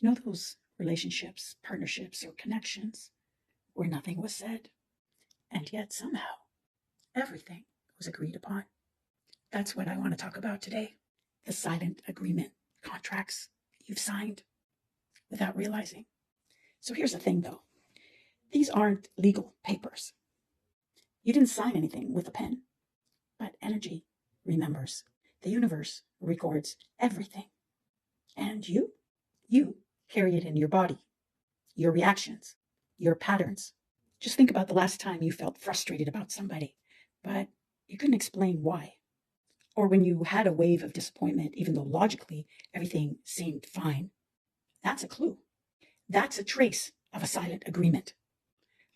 You know those relationships, partnerships, or connections where nothing was said, and yet somehow everything was agreed upon? That's what I want to talk about today. The silent agreement contracts you've signed without realizing. So here's the thing though. These aren't legal papers. You didn't sign anything with a pen, but energy remembers. The universe records everything. And you carry it in your body, your reactions, your patterns. Just think about the last time you felt frustrated about somebody, but you couldn't explain why. Or when you had a wave of disappointment, even though logically everything seemed fine. That's a clue. That's a trace of a silent agreement.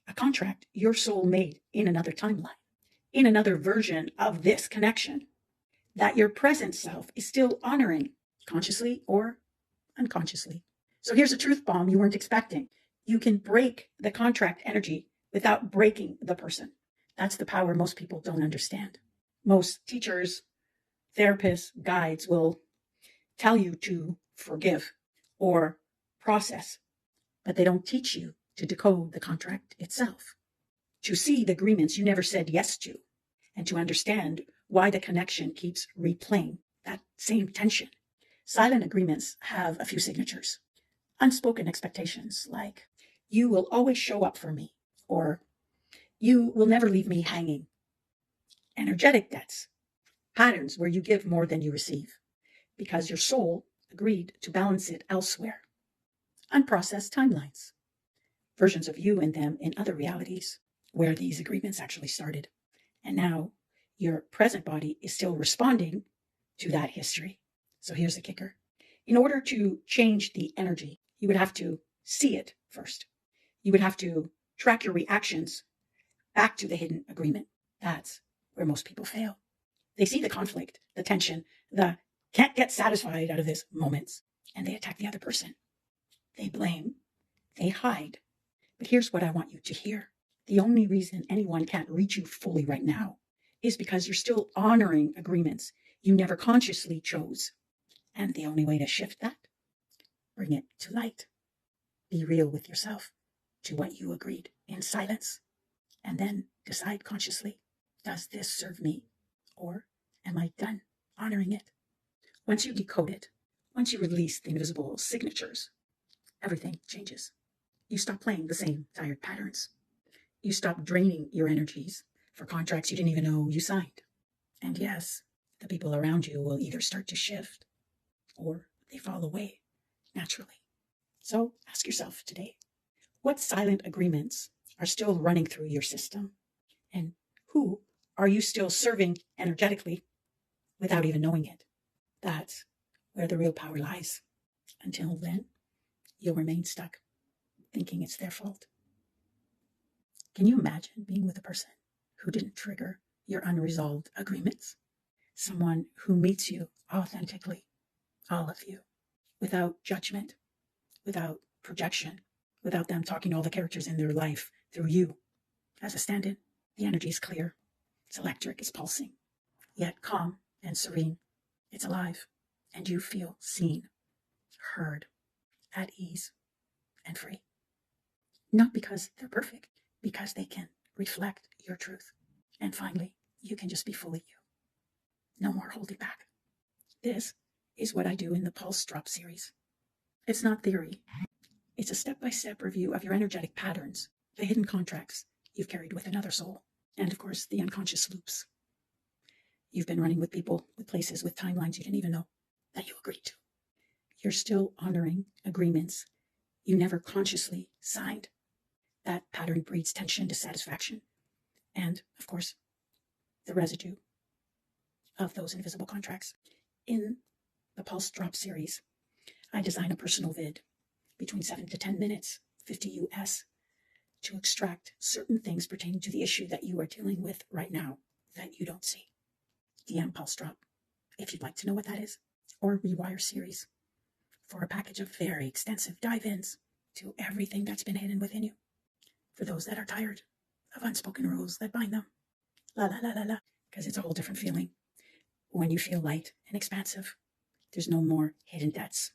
A contract your soul made in another timeline, in another version of this connection, that your present self is still honoring, consciously or unconsciously. So here's a truth bomb you weren't expecting. You can break the contract energy without breaking the person. That's the power most people don't understand. Most teachers, therapists, guides will tell you to forgive or process, but they don't teach you to decode the contract itself, to see the agreements you never said yes to, and to understand why the connection keeps replaying that same tension. Silent agreements have a few signatures. Unspoken expectations like, you will always show up for me, or you will never leave me hanging. Energetic debts, patterns where you give more than you receive, because your soul agreed to balance it elsewhere. Unprocessed timelines, versions of you and them in other realities where these agreements actually started. And now your present body is still responding to that history. So here's the kicker. In order to change the energy, you would have to see it first. You would have to track your reactions back to the hidden agreement. That's where most people fail. They see the conflict, the tension, the can't get satisfied out of this moments, and they attack the other person. They blame, they hide. But here's what I want you to hear. The only reason anyone can't reach you fully right now is because you're still honoring agreements you never consciously chose. And the only way to shift that, bring it to light. Be real with yourself to what you agreed in silence. And then decide consciously, does this serve me? Or am I done honoring it? Once you decode it, once you release the invisible signatures, everything changes. You stop playing the same tired patterns. You stop draining your energies for contracts you didn't even know you signed. And yes, the people around you will either start to shift or they fall away naturally. So ask yourself today, what silent agreements are still running through your system? And who are you still serving energetically without even knowing it? That's where the real power lies. Until then, you'll remain stuck, thinking it's their fault. Can you imagine being with a person who didn't trigger your unresolved agreements? Someone who meets you authentically, all of you, without judgment, without projection, without them talking to all the characters in their life through you as a stand-in. The energy is clear, it's electric, it's pulsing, yet calm and serene. It's alive, and you feel seen, heard, at ease, and free. Not because they're perfect, because they can reflect your truth. And finally, you can just be fully you. No more holding back. This is what I do in the Pulse Drop series. It's not theory. It's a step-by-step review of your energetic patterns, the hidden contracts you've carried with another soul, and of course, the unconscious loops you've been running with people, with places, with timelines you didn't even know that you agreed to. You're still honoring agreements you never consciously signed. That pattern breeds tension, dissatisfaction, and, of course, the residue of those invisible contracts. In the Pulse Drop series, I design a personal vid between 7 to 10 minutes, 50 US, to extract certain things pertaining to the issue that you are dealing with right now that you don't see. DM Pulse Drop, if you'd like to know what that is, or Rewire Series, for a package of very extensive dive-ins to everything that's been hidden within you. For those that are tired of unspoken rules that bind them. La la la la la. Because it's a whole different feeling when you feel light and expansive. There's no more hidden debts.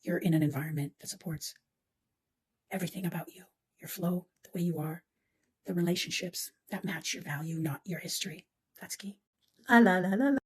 you're in an environment that supports everything about you, your flow, the way you are, the relationships that match your value, not your history. That's key. La la la la la.